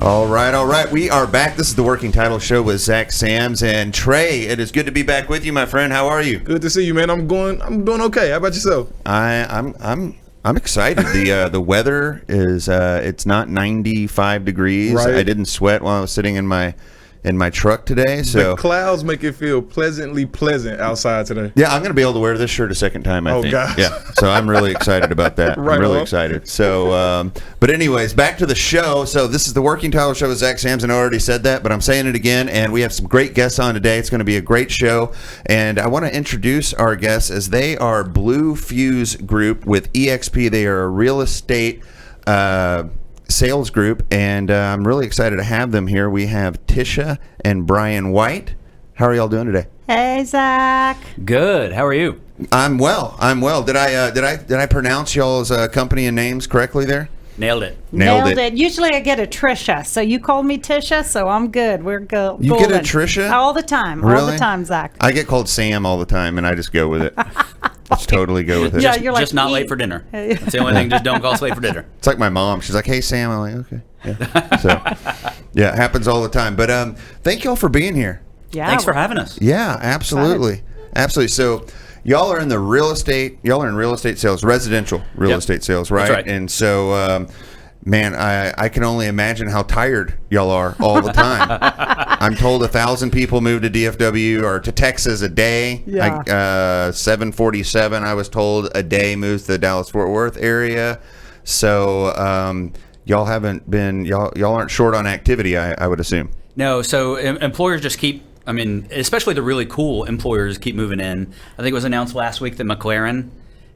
All right. We are back. This is the Working Title Show with Zach Sams and Trey. It is good to be back with you, my friend. How are you? Good to see you, man. I'm doing okay. How about yourself? I'm excited. The weather is it's not 95 degrees. Right. I didn't sweat while I was sitting in my truck today. So the clouds make it feel pleasantly pleasant outside today. yeah, I'm going to be able to wear this shirt a second time, I think. Gosh. Yeah, so I'm really excited about that. Right I'm really on. excited. So, but anyways, back to the show. So this is the Working Title Show with Zach Sams, and I already said that, but I'm saying it again, and we have some great guests on today. It's going to be a great show, and I want to introduce our guests as they are Blue Fuse Group with EXP. They are a real estate sales group, and I'm really excited to have them here. We have Tisha and Brian White. How are y'all doing today? Hey, Zach. Good. How are you? I'm well. Did I pronounce y'all's company and names correctly there? Nailed it. Nailed it. Usually I get a Trisha, so you called me Tisha, so I'm good. We're good. You get a Trisha? All the time. All Really? the time, Zach. I get called Sam all the time, and I just go with it. Just totally go with it. Yeah, you're like, Just not late for dinner. That's the only thing. Just don't call us late for dinner. It's like my mom. She's like, "Hey, Sam." I'm like, "Okay." Yeah. So, yeah, it happens all the time. But thank y'all for being here. Yeah. Thanks for having us. Yeah, absolutely. Absolutely. So y'all are in the real estate sales, residential real Yep. estate sales, right? That's right. And so, man, I can only imagine how tired y'all are all the time. I'm told 1,000 people move to DFW or to Texas a day. Yeah. 747, I was told, a day moves to the Dallas-Fort Worth area. So y'all aren't short on activity, I would assume. No, so employers just keep, especially the really cool employers keep moving in. I think it was announced last week that McLaren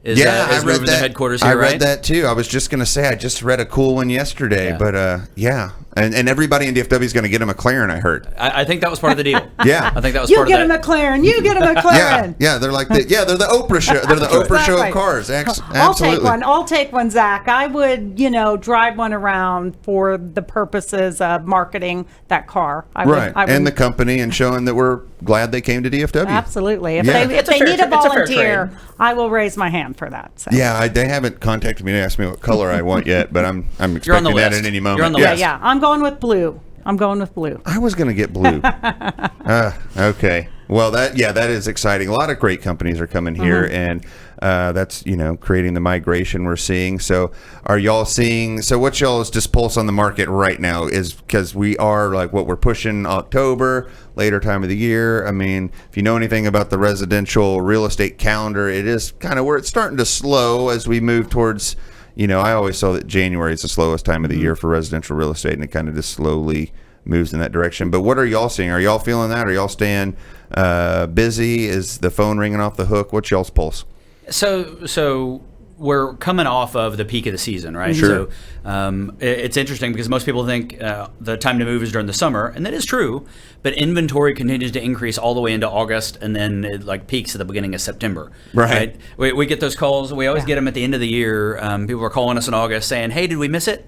is moving their headquarters here, right? I read that too. I was just going to say, I just read a cool one yesterday, Yeah. but yeah. And everybody in DFW is going to get a McLaren, I heard. I think that was part of the deal. Yeah. I think that was You part get of a that. McLaren. You get a McLaren. Yeah, they're like they're the Oprah show. They're the Oprah show of Exactly. cars. I'll Absolutely. take one, Zach. I would, drive one around for the purposes of marketing that car. I Right. would, And the company and showing that we're glad they came to DFW. absolutely. If Yeah. they, if It's a they fair need a tra- it's a fair volunteer, trade. I will raise my hand for that. So. Yeah, they haven't contacted me to ask me what color I want yet, but I'm You're on expecting the that list. at any moment. You're on the Yes. list. Yeah. I'm going with blue. I was going to get blue. Okay. Well, that is exciting. A lot of great companies are coming here, and that's creating the migration we're seeing. So, are y'all seeing? So, what y'all's just pulse on the market right now is because we are like what we're pushing October, later time of the year. I mean, if you know anything about the residential real estate calendar, it is kind of where it's starting to slow as we move towards. I always saw that January is the slowest time of the year for residential real estate, and it kind of just slowly moves in that direction. But what are y'all seeing? Are y'all feeling that? Are y'all staying busy? Is the phone ringing off the hook? What's y'all's pulse? So we're coming off of the peak of the season, right? Sure. So it's interesting because most people think the time to move is during the summer, and that is true. But inventory continues to increase all the way into August, and then it peaks at the beginning of September. Right. We get those calls. We always get them at the end of the year. People are calling us in August saying, "Hey, did we miss it?"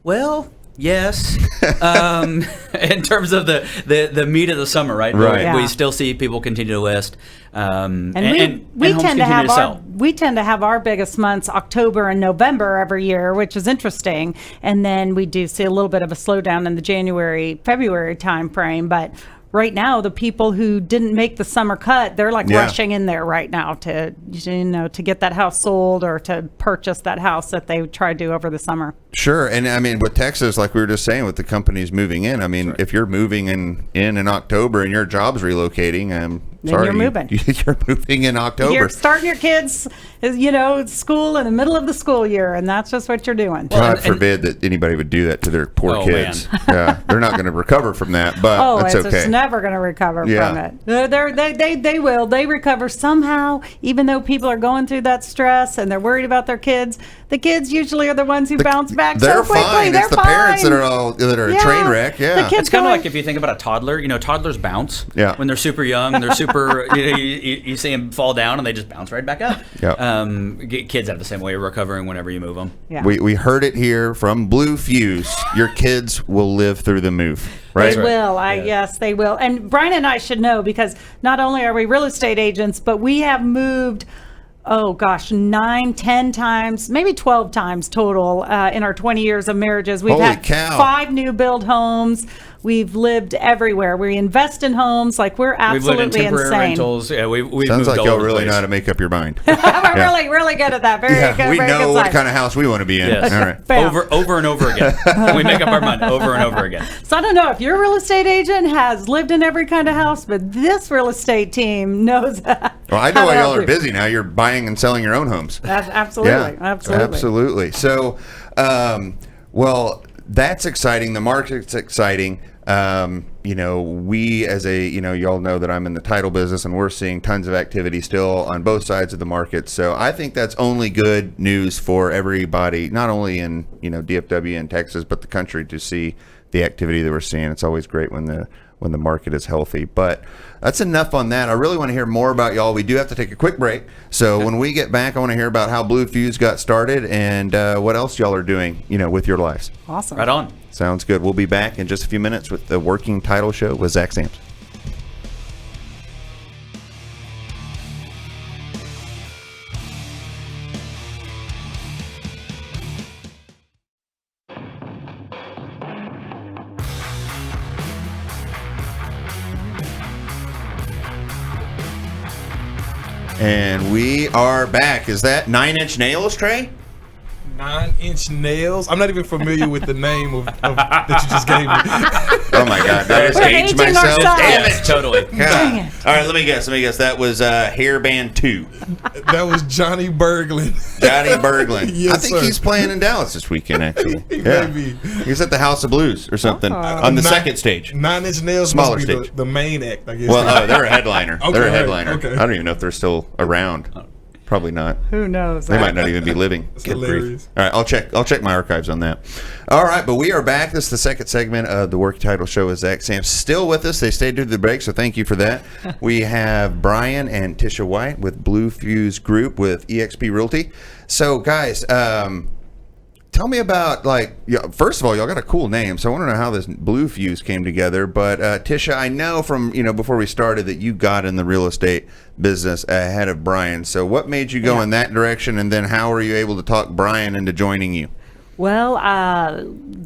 Well, yes. In terms of the meat of the summer, right? Right. Yeah. We still see people continue to list. And homes we tend to continue have sell. we tend to have our biggest months October and November every year, which is interesting. And then we do see a little bit of a slowdown in the January, February time frame. But right now, the people who didn't make the summer cut, they're like Yeah. rushing in there right now to to get that house sold or to purchase that house that they tried to over the summer. Sure. And I mean, with Texas, like we were just saying, with the companies moving in, I mean, if you're moving in October and your job's relocating, Then sorry, you're moving. You're moving in October. You're starting your kids, school in the middle of the school year, and that's just what you're doing. God forbid that anybody would do that to their poor Oh, kids. Yeah, they're not going to recover from that, but that's it's okay. never going to recover Yeah. from it. They will. They recover somehow, even though people are going through that stress and they're worried about their kids. The kids usually are the ones who bounce back so They're quickly. fine. They're It's the fine. parents that are a train wreck. Yeah. The kids It's kind of going- like if you think about a toddler. Toddlers bounce. Yeah. When they're super young, they're super. You see them fall down and they just bounce right back up. Yeah. Kids have the same way of recovering whenever you move them. Yeah. We heard it here from Blue Fuse. Your kids will live through the move, right? They will. Yes, they will. And Brian and I should know because not only are we real estate agents, but we have moved oh gosh, 9, 10 times, maybe 12 times total in our 20 years of marriages. We've Holy had cow. 5 new build homes. We've lived everywhere. We invest in homes like we're We've lived in absolutely temporary insane. rentals. Yeah, we've Sounds moved like all y'all over the really place. know how to make up your mind. We're really, really good at that. Very good. We very know good what side. kind of house we want to be in. Yes. All right. Bam. Over and over again. We make up our mind over and over again. So I don't know if your real estate agent has lived in every kind of house, but this real estate team knows that. Well, I know how why to y'all help are you. busy now. You're buying and selling your own homes. Absolutely. Absolutely. So, well, that's exciting. The market's exciting. We as a, y'all know that I'm in the title business and we're seeing tons of activity still on both sides of the market. So I think that's only good news for everybody, not only in, DFW and Texas, but the country to see the activity that we're seeing. It's always great when the market is healthy. But that's enough on that. I really want to hear more about y'all. We do have to take a quick break. So when we get back, I want to hear about how Blue Fuse got started and what else y'all are doing, with your lives. Awesome. Right on. Sounds good. We'll be back in just a few minutes with the Working Title Show with Zach Sams. And we are back. Is that 9-inch nails, Trey? 9-inch nails. I'm not even familiar with the name of that you just gave me. Oh my God! Did I just We're age aging myself? ourselves. Damn Yes, it! totally. God. Dang it. All right, let me guess. That was Hairband 2. That was Johnny Berglund. Johnny Berglund. Yes, I think sir. he's playing in Dallas this weekend, actually. He may be. He's at the House of Blues or something on the second stage. 9-inch nails Smaller must be stage. the main act, I guess. Well, they're a headliner. Okay, They're a right, headliner. okay. I don't even know if they're still around. Probably not. Who knows? They might not even be living. That's Good grief. hilarious. All right, I'll check my archives on that. All right, but we are back. This is the second segment of the Work Title Show with Zach Sams. Still with us. They stayed through the break, so thank you for that. We have Brian and Tisha White with Blue Fuse Group with eXp Realty. So, guys, tell me about, first of all, y'all got a cool name, so I want to know how this Blue Fuse came together. But Tisha, I know from, before we started that you got in the real estate business ahead of Brian. So what made you go in that direction, and then how were you able to talk Brian into joining you? Well,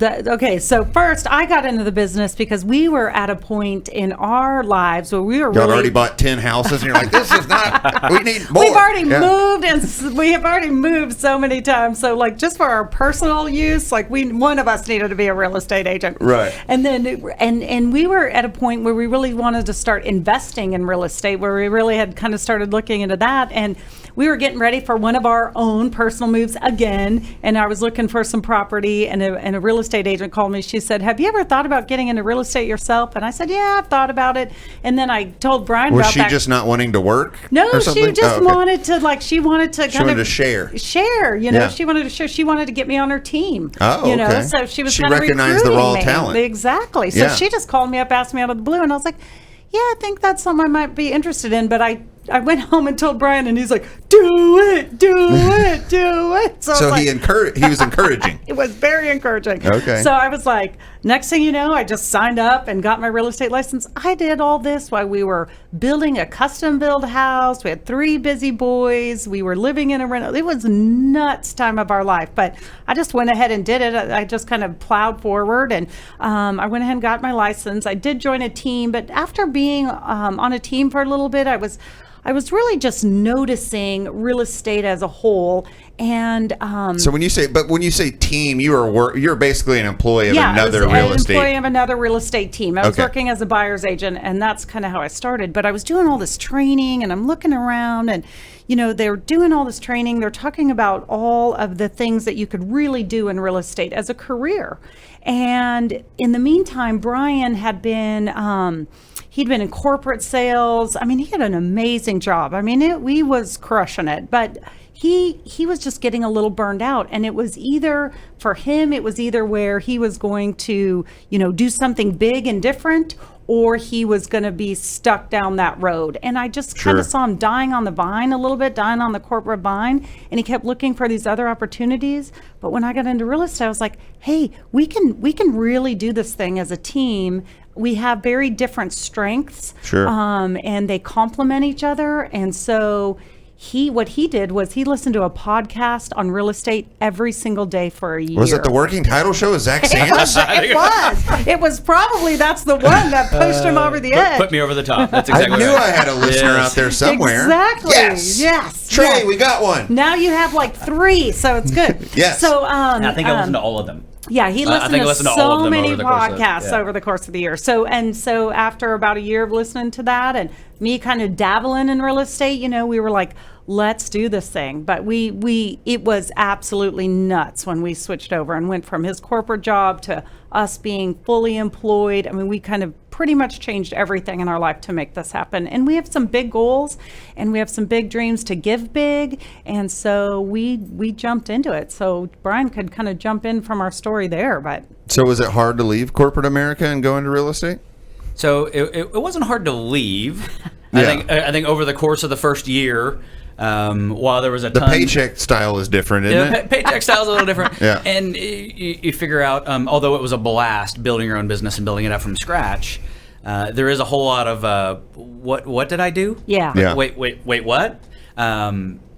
okay. So first, I got into the business because we were at a point in our lives where we were Y'all really already bought 10 houses, and you're like, this is not, we need more. We've already Yeah. moved, and we have already moved so many times. So, just for our personal use, one of us needed to be a real estate agent, Right. And then, and we were at a point where we really wanted to start investing in real estate, where we really had kind of started looking into that, and we were getting ready for one of our own personal moves again, and I was looking for some property, and a real estate agent called me. She said, "Have you ever thought about getting into real estate yourself?" And I said, "Yeah, I've thought about it." And then I told Brian Was about she that. just not wanting to work? No, or she something? just Oh, okay. wanted to she wanted to She wanted to share. share, Yeah. she wanted to share. She wanted to get me on her team. Oh, okay. So she was She kind of recognized the raw talent. Exactly. So Yeah. she just called me up, asked me out of the blue, and I was like, "Yeah, I think that's something I might be interested in." But I went home and told Brian, and he's like, "Do it, do it, do it." So, I So was he was encouraging. it was very encouraging. Okay. So I was like, next thing you know, I just signed up and got my real estate license. I did all this while we were building a custom build house. We had 3 busy boys. We were living in a rental. It was nuts time of our life, but I just went ahead and did it. I just kind of plowed forward, and I went ahead and got my license. I did join a team, but after being on a team for a little bit, I was really just noticing real estate as a whole, and So when you say team, you're basically an employee of another I was real an estate. employee of another real estate team. I was Okay. working as a buyer's agent, and that's kind of how I started. But I was doing all this training, and I'm looking around, and they're doing all this training. They're talking about all of the things that you could really do in real estate as a career. And in the meantime, Brian had been he'd been in corporate sales. I mean, he had an amazing job. I mean, he was crushing it, but he was just getting a little burned out. And it was either where he was going to, do something big and different, or he was going to be stuck down that road. And I just kind Sure. of saw him dying on the vine a little bit, dying on the corporate vine. And he kept looking for these other opportunities. But when I got into real estate, I was like, hey, we can really do this thing as a team. We have very different strengths. Sure. And they complement each other. And so what he did was he listened to a podcast on real estate every single day for a year. Was it the working title show with Zach Sands? It was. It was probably that's the one that pushed him over the edge. Put me over the top. That's exactly I knew right. I had a listener out there somewhere. Exactly. Yes. Trey, yes. we got one. Now you have like 3, so it's good. Yes. So I think I listened to all of them. yeah, he listened I to listened to all so of them many over the course of- podcasts yeah. over the course of the year. So after about a year of listening to that and me kind of dabbling in real estate, we were like, let's do this thing. But it was absolutely nuts when we switched over and went from his corporate job to us being fully employed. I mean, we kind of pretty much changed everything in our life to make this happen. And we have some big goals and we have some big dreams to give big. And so we jumped into it. So Brian could kind of jump in from our story there, but So was it hard to leave corporate America and go into real estate? So it wasn't hard to leave. Yeah. I think over the course of the first year, while there was a The ton, paycheck style is different, isn't it? Paycheck style is a little different. Yeah. And you figure out, although it was a blast building your own business and building it up from scratch, there is a whole lot of what did I do? yeah. Yeah. Wait, what?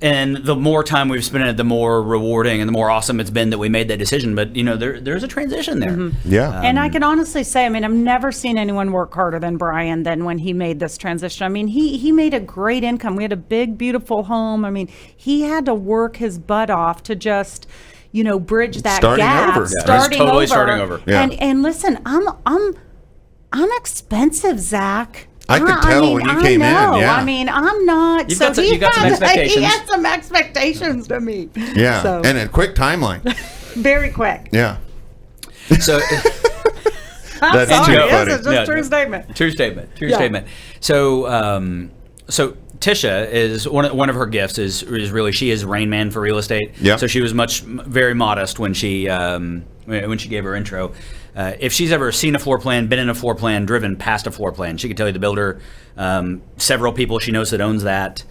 And the more time we've spent in it, the more rewarding and the more awesome it's been that we made that decision. But there's a transition there. Yeah. And I can honestly say, I mean, I've never seen anyone work harder than Brian than when he made this transition. I mean, he made a great income. We had a big, beautiful home. I mean, he had to work his butt off to just, bridge that Starting gap. over. Yeah. It was totally starting over. Yeah. And listen, I'm expensive, Zach. I could tell when you came in, know. yeah. I mean, I'm not. You've got some expectations. He had some expectations to meet. Yeah. So, And a quick timeline. very quick. Yeah. So I'm That's sorry. too This funny. is just Yeah, true no. statement. True statement. True Yeah. statement. So Tisha is one of her gifts is really she is Rain Man for real estate. Yeah. So she was very modest when she gave her intro. If she's ever seen a floor plan, been in a floor plan, driven past a floor plan, she could tell you the builder, several people she knows that owns that.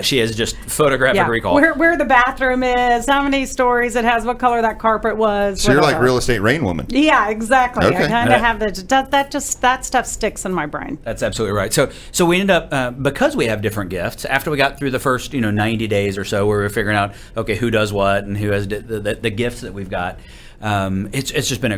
She has just photographic recall. Where the bathroom is, how many stories it has, what color that carpet was. So you're like whatever. real estate rain woman. Yeah, exactly. Okay. I kind of have that stuff sticks in my brain. That's absolutely right. So we ended up because we have different gifts. After we got through the first 90 days or so, where we were figuring out who does what and who has the gifts that we've got. It's just been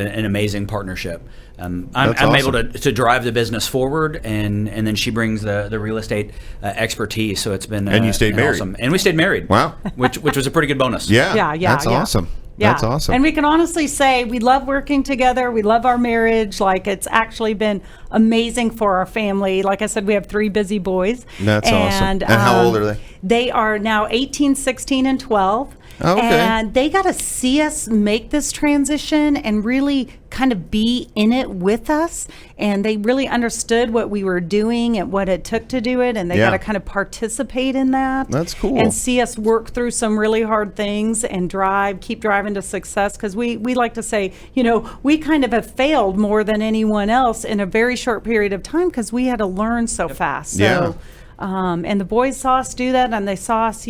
an amazing partnership. I'm awesome. able to drive the business forward, and then she brings the real estate expertise. So it's been And you stayed married. awesome. And we stayed married. Wow. which was a pretty good bonus. Yeah. Yeah. That's awesome. Yeah. That's awesome. And we can honestly say we love working together. We love our marriage. Like, it's actually been amazing for our family. Like I said, we have 3 busy boys. That's awesome. And how old are they? They are now 18, 16, and 12. Oh, okay. And they got to see us make this transition and really kind of be in it with us. And they really understood what we were doing and what it took to do it. And they Yeah. got to kind of participate in that. That's cool. And see us work through some really hard things and keep driving to success. Because we like to say, we kind of have failed more than anyone else in a very short period of time because we had to learn so fast. So, Yeah. and the boys saw us do that, and they saw us,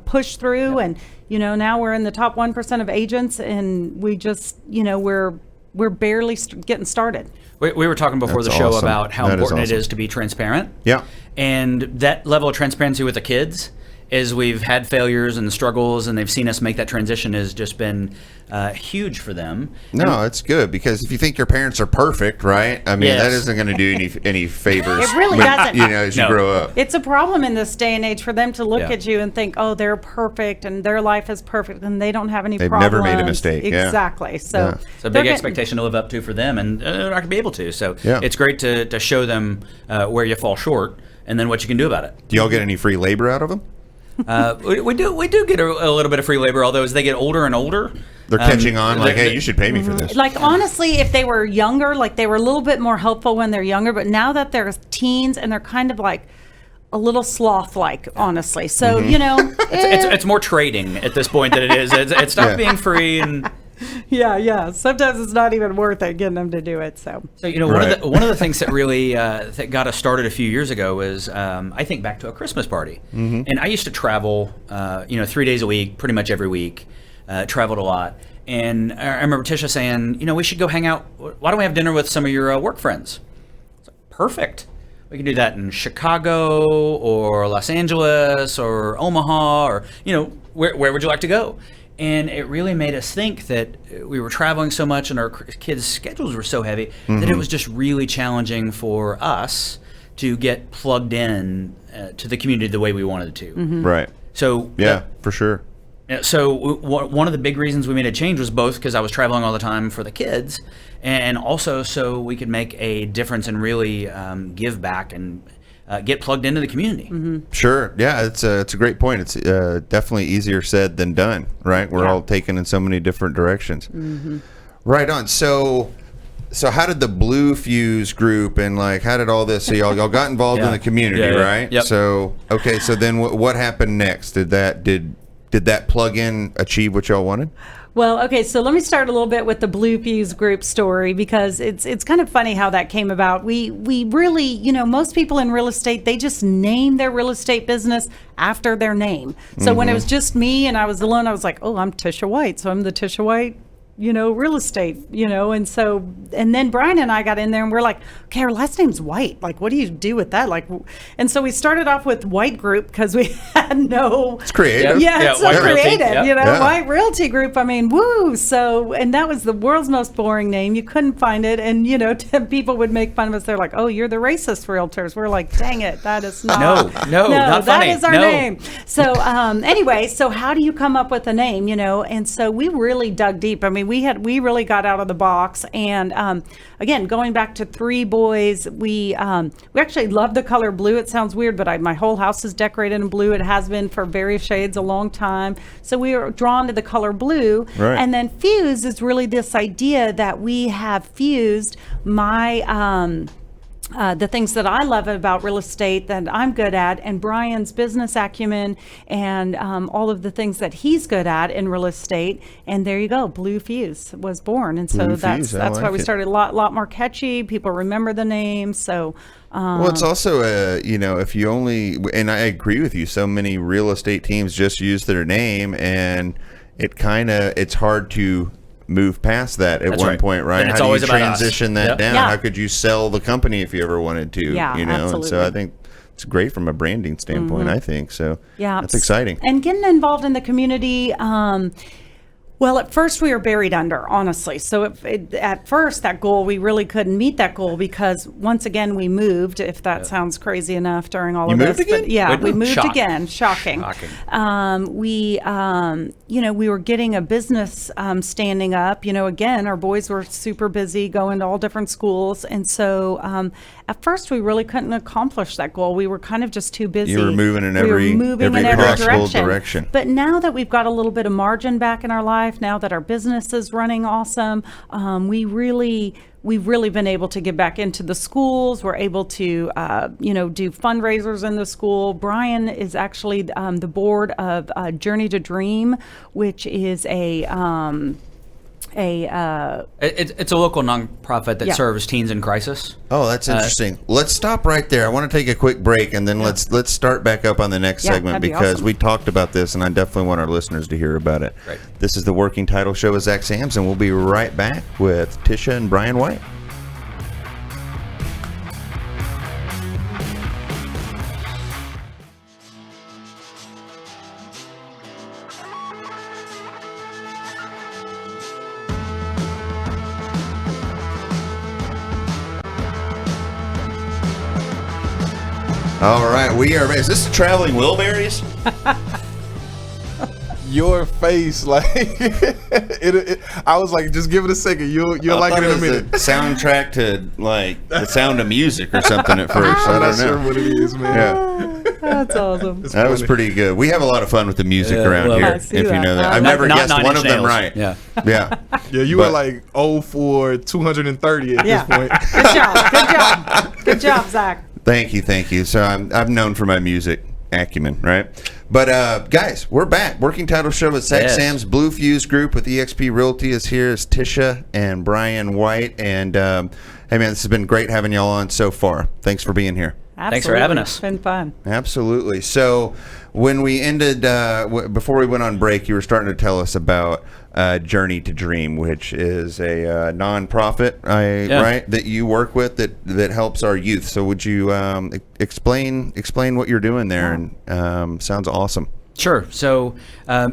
push through, and now we're in the top 1% of agents, and we just, we're barely getting started. We were talking before That's the show awesome. about how That is important awesome. it is to be transparent. Yeah. And that level of transparency with the kids, as we've had failures and struggles, and they've seen us make that transition, has just been huge for them. No, it's good because if you think your parents are perfect, right? I mean, Yes. that isn't going to do any favors. It really when- doesn't. as you No. grow up. It's a problem in this day and age for them to look Yeah. at you and think, oh, they're perfect and their life is perfect and they don't have any They've problems. never made a mistake, yeah. Exactly. So Yeah. It's a they're big getting- expectation to live up to for them, and they're not going to be able to. So Yeah. it's great to show them where you fall short, and then what you can do about it. Do y'all get any free labor out of them? We do get a little bit of free labor, although as they get older and older, They're catching on like, they- hey, you should pay me for this. Like, honestly, if they were younger, like they were a little bit more helpful when they're younger, but now that they're teens and they're kind of like a little sloth-like, honestly. So, it's more trading at this point than it is. It's not Yeah. being free, and yeah. Sometimes it's not even worth it getting them to do it. So, so Right. one of the things that really that got us started a few years ago was I think back to a Christmas party, and I used to travel 3 days a week, pretty much every week, traveled a lot. And I remember Tisha saying, we should go hang out. Why don't we have dinner with some of your work friends? Perfect. We can do that in Chicago or Los Angeles or Omaha or, where would you like to go? And it really made us think that we were traveling so much and our kids' schedules were so heavy that it was just really challenging for us to get plugged in to the community the way we wanted to. Right. So for sure. So one of the big reasons we made a change was both because I was traveling all the time for the kids, and also so we could make a difference and really give back and get plugged into the community. Sure. Yeah, it's a great point. It's definitely easier said than done, right? We're all taken in so many different directions. Right on. So how did the Blue Fuse group and how did all this? So y'all got involved in the community, right? Yep. So so then what happened next? Did that plug-in achieve what y'all wanted? Well, okay, so let me start a little bit with the Blue Fuse Group story because it's kind of funny how that came about. We really, most people in real estate, they just name their real estate business after their name. So when it was just me and I was alone, I was like, oh, I'm Tisha White, so I'm the Tisha White real estate, and then Brian and I got in there and we're like, okay, our last name's White. Like, what do you do with that? And so we started off with White Group because we had no. It's creative. Yeah, it's so White creative, Realty, White Realty Group. I mean, woo. So, and that was the world's most boring name. You couldn't find it. And, people would make fun of us. They're like, oh, you're the racist realtors. We're like, dang it. That is not. No, not funny. That is our name. So, anyway, so how do you come up with a name, And so we really dug deep. I mean, we really got out of the box, and again, going back to 3 boys, we actually love the color blue. It sounds weird, but my whole house is decorated in blue. It has been for various shades a long time, so we are drawn to the color blue. Right. And then fuse is really this idea that we have fused the things that I love about real estate that I'm good at, and Brian's business acumen, and all of the things that he's good at in real estate. And there you go, Blue Fuse was born. And so Blue that's Fuse, I why like we it. started a lot more catchy. People remember the name. So Well, it's also if you only, and I agree with you, so many real estate teams just use their name, and it's hard to move past that at That's one right. point, right? And it's How do always you about us. transition that Yep. down? Yeah. How could you sell the company if you ever wanted to? Yeah, And so absolutely. I think it's great from a branding standpoint. I think so. yeah, that's exciting. And getting involved in the community. Well, at first we were buried under, honestly. So at first that goal, we really couldn't meet that goal because once again we moved, if that sounds crazy enough during all You of moved this. again? But yeah, we moved Shock. again. Shocking. We were getting a business standing up. Again, our boys were super busy going to all different schools. And so at first we really couldn't accomplish that goal. We were kind of just too busy. You were moving in We were every moving in possible direction. But now that we've got a little bit of margin back in our life, now that our business is running awesome, we've really been able to get back into the schools. We're able to, do fundraisers in the school. Brian is actually the board of Journey to Dream, which is It's a local nonprofit that serves teens in crisis. Oh, that's interesting. Let's stop right there. I want to take a quick break, and then let's start back up on the next Yeah, segment that'd be because awesome. we talked about this, and I definitely want our listeners to hear about it. Right. This is the Working Title Show with Zach Sams, and we'll be right back with Tisha and Brian White. All right, we are. Is this Traveling Wilburys? Your face, like I was like, just give it a second. You'll like it in a minute. A soundtrack to like The Sound of Music or something at first. I I'm not don't sure know. what it is, man. Yeah, That's awesome. that was pretty good. We have a lot of fun with the music Yeah, around well, here. I If see you that. know that, I've Not- never not guessed Nine one Inch of them Nails. right. Yeah. Yeah. Yeah, you But- were like 0 for 230 at Yeah. this point. Good job. Good job, Zach. Thank you. So I'm known for my music acumen, right? But guys, we're back. Working Title Show with Zach Yes. Sams. Blue Fuse Group with eXp Realty is here. It's Tisha and Brian White. And hey man, this has been great having y'all on so far. Thanks for being here. Thanks for having us. It's been fun. Absolutely. So when we ended, before we went on break, you were starting to tell us about Journey to Dream, which is a nonprofit, right, that you work with that helps our youth. So would you explain what you're doing there? And sounds awesome. Sure. So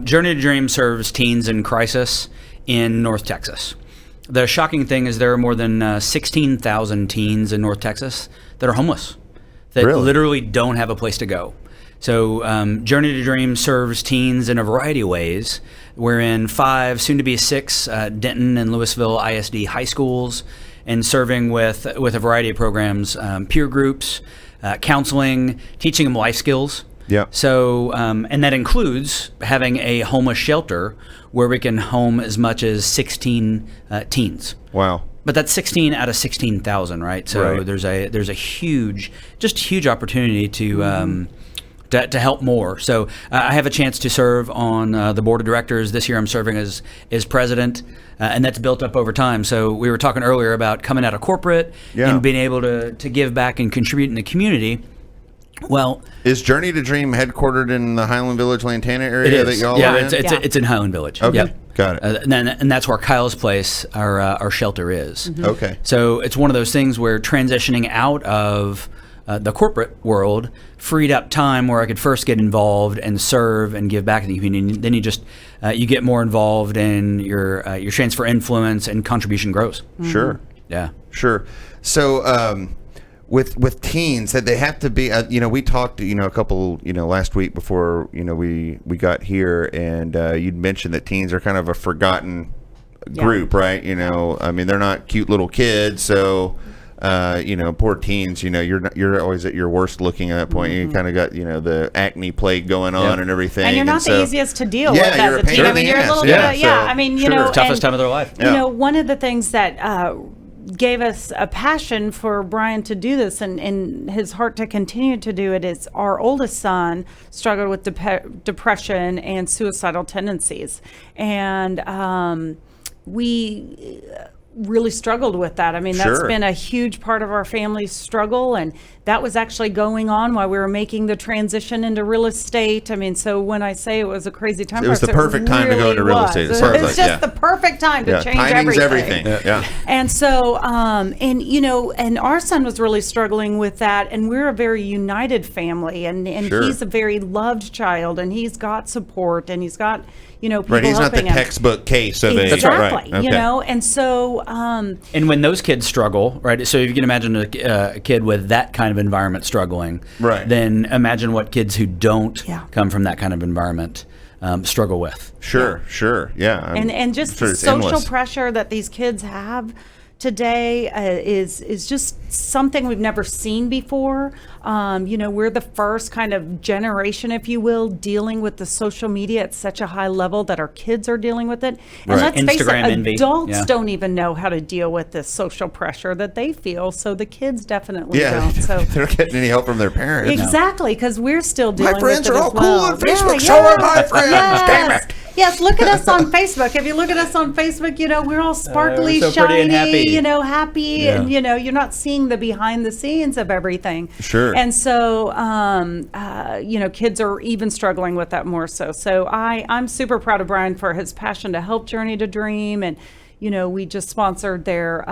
Journey to Dream serves teens in crisis in North Texas. The shocking thing is there are more than 16,000 teens in North Texas that are homeless, that literally don't have a place to go. So Journey to Dream serves teens in a variety of ways. We're in 5, soon to be 6, Denton and Louisville ISD high schools, and serving with a variety of programs, peer groups, counseling, teaching them life skills. Yeah. So, and that includes having a homeless shelter where we can home as much as 16 teens. Wow. But that's 16 out of 16,000, right? So there's a huge opportunity to help more. So I have a chance to serve on the board of directors. This year I'm serving as president, and that's built up over time. So we were talking earlier about coming out of corporate and being able to give back and contribute in the community. Well, is Journey to Dream headquartered in the Highland Village, Lantana area that y'all are in? It's in Highland Village. Okay, yep. Got it. And that's where Kyle's place, our shelter is. Mm-hmm. Okay. So it's one of those things where transitioning out of the corporate world freed up time where I could first get involved and serve and give back to the community. Then you just you get more involved, and your chance for influence and contribution grows. Mm-hmm. Sure. Yeah. Sure. So with teens, that they have to be, we talked, a couple, last week before, we got here, and you'd mentioned that teens are kind of a forgotten group, right? I mean, they're not cute little kids, so poor teens, you're always at your worst looking at that point. You kind of got, the acne plague going on and everything. And you're not the easiest to deal with you're as a teen. I mean, you're a little bit, I mean, toughest time of their life. One of the things that gave us a passion for Brian to do this and his heart to continue to do it is our oldest son struggled with depression and suicidal tendencies. And we really struggled with that. I mean, that's been a huge part of our family's struggle, and that was actually going on while we were making the transition into real estate. I mean, so when I say it was a crazy time, it was the perfect time to go into real estate. It's just the perfect time to change timing's everything. Yeah. And so, and our son was really struggling with that, and we're a very united family, and he's a very loved child, and he's got support, and he's got, people right, he's not the him. textbook case of exactly, okay. And so and when those kids struggle, right? So if you can imagine a kid with that kind of environment struggling, right, then imagine what kids who don't come from that kind of environment struggle with. Sure, yeah. And just the social pressure that these kids have today is just something we've never seen before. We're the first kind of generation, if you will, dealing with the social media at such a high level that our kids are dealing with it. And let's face it, adults don't even know how to deal with this social pressure that they feel. So the kids definitely don't. So they're not getting any help from their parents. Exactly, because we're still dealing with it as well. My friends are all cool on Facebook. So are my friends. Damn it. Yes, look at us on Facebook. If you look at us on Facebook, we're all sparkly, so shiny, and happy. Happy, and you're not seeing the behind the scenes of everything. Sure. And so, kids are even struggling with that more so. So I'm super proud of Brian for his passion to help Journey to Dream, and we just sponsored their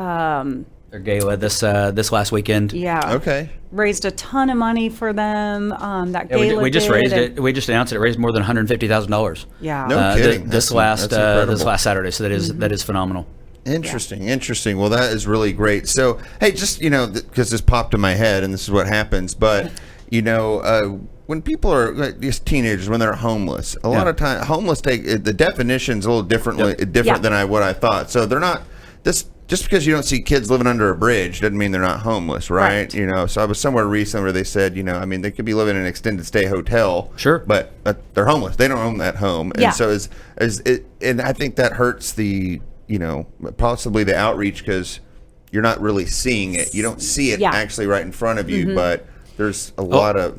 gala this last weekend. Yeah. Okay. Raised a ton of money for them. That gala we just raised it. We just announced it. It raised more than $150,000. Yeah. No kidding. This last Saturday. So that is phenomenal. Interesting. Well, that is really great. So, hey, just, because this popped in my head, and this is what happens, but, when people are, these teenagers, when they're homeless, a lot of time, homeless the definition's a little different than what I thought. So they're not, just because you don't see kids living under a bridge doesn't mean they're not homeless, right? So I was somewhere recently where they said, they could be living in an extended stay hotel. Sure. But they're homeless. They don't own that home. Yeah. And so and I think that hurts the, possibly the outreach, because you're not really seeing it. You don't see it actually right in front of you, but there's a lot of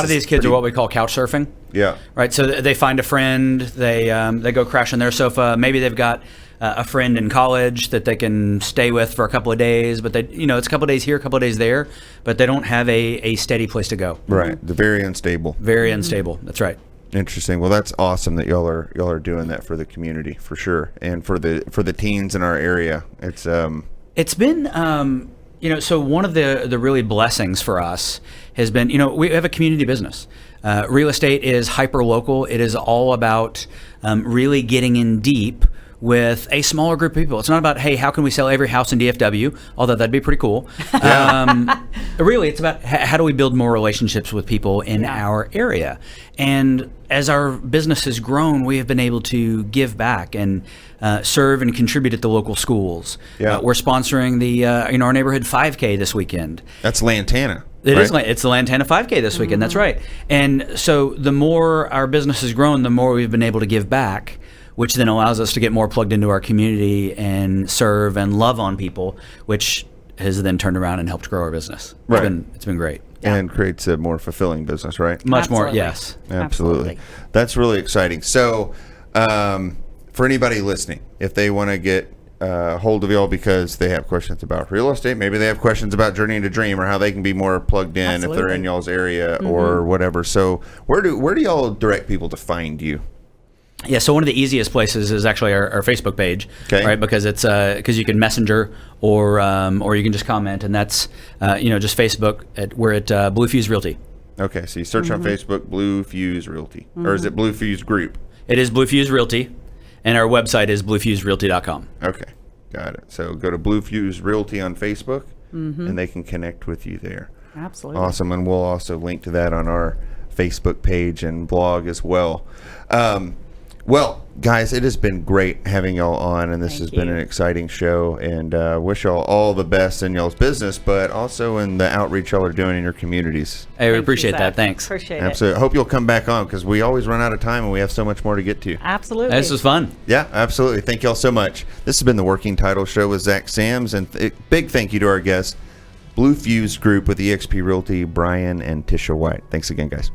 these kids are what we call couch surfing. Yeah. Right. So they find a friend. They go crash on their sofa. Maybe they've got a friend in college that they can stay with for a couple of days, but they, it's a couple of days here, a couple of days there, but they don't have a steady place to go. Right. They're very unstable. Very unstable. That's right. Interesting. Well, that's awesome that y'all are doing that for the community, for sure, and for the teens in our area. It's been so one of the really blessings for us has been, we have a community business. Real estate is hyper local. It is all about really getting in deep with a smaller group of people. It's not about, hey, how can we sell every house in DFW? Although that'd be pretty cool. Really, it's about how do we build more relationships with people in our area. And as our business has grown, we have been able to give back and serve and contribute at the local schools. Yeah. We're sponsoring the our neighborhood 5K this weekend. That's Lantana. It is. Right? It's the Lantana 5K this weekend. That's right. And so the more our business has grown, the more we've been able to give back, which then allows us to get more plugged into our community and serve and love on people, which has then turned around and helped grow our business. Right. It's been great. And creates a more fulfilling business, right? Much Absolutely. more, yes. Absolutely. That's really exciting. So, for anybody listening, if they want to get hold of y'all because they have questions about real estate, maybe they have questions about Journey to Dream or how they can be more plugged in if they're in y'all's area or whatever. So, where do y'all direct people to find you? Yeah, so one of the easiest places is actually our Facebook page, right? Because it's because you can messenger or you can just comment, and that's just Facebook. We're at Blue Fuse Realty. Okay, so you search on Facebook, Blue Fuse Realty, or is it Blue Fuse Group? It is Blue Fuse Realty, and our website is bluefuserealty.com. Okay, got it. So go to Blue Fuse Realty on Facebook, and they can connect with you there. Absolutely. Awesome, and we'll also link to that on our Facebook page and blog as well. Well, guys, it has been great having y'all on, and this has been an exciting show, and wish y'all all the best in y'all's business, but also in the outreach y'all are doing in your communities. Hey, we appreciate that. Thanks. Appreciate Absolutely. I hope you'll come back on because we always run out of time and we have so much more to get to. Absolutely. This was fun. Yeah, absolutely. Thank y'all so much. This has been the Working Title Show with Zach Sams, and big thank you to our guests, Blue Fuse Group with eXp Realty, Brian and Tisha White. Thanks again, guys.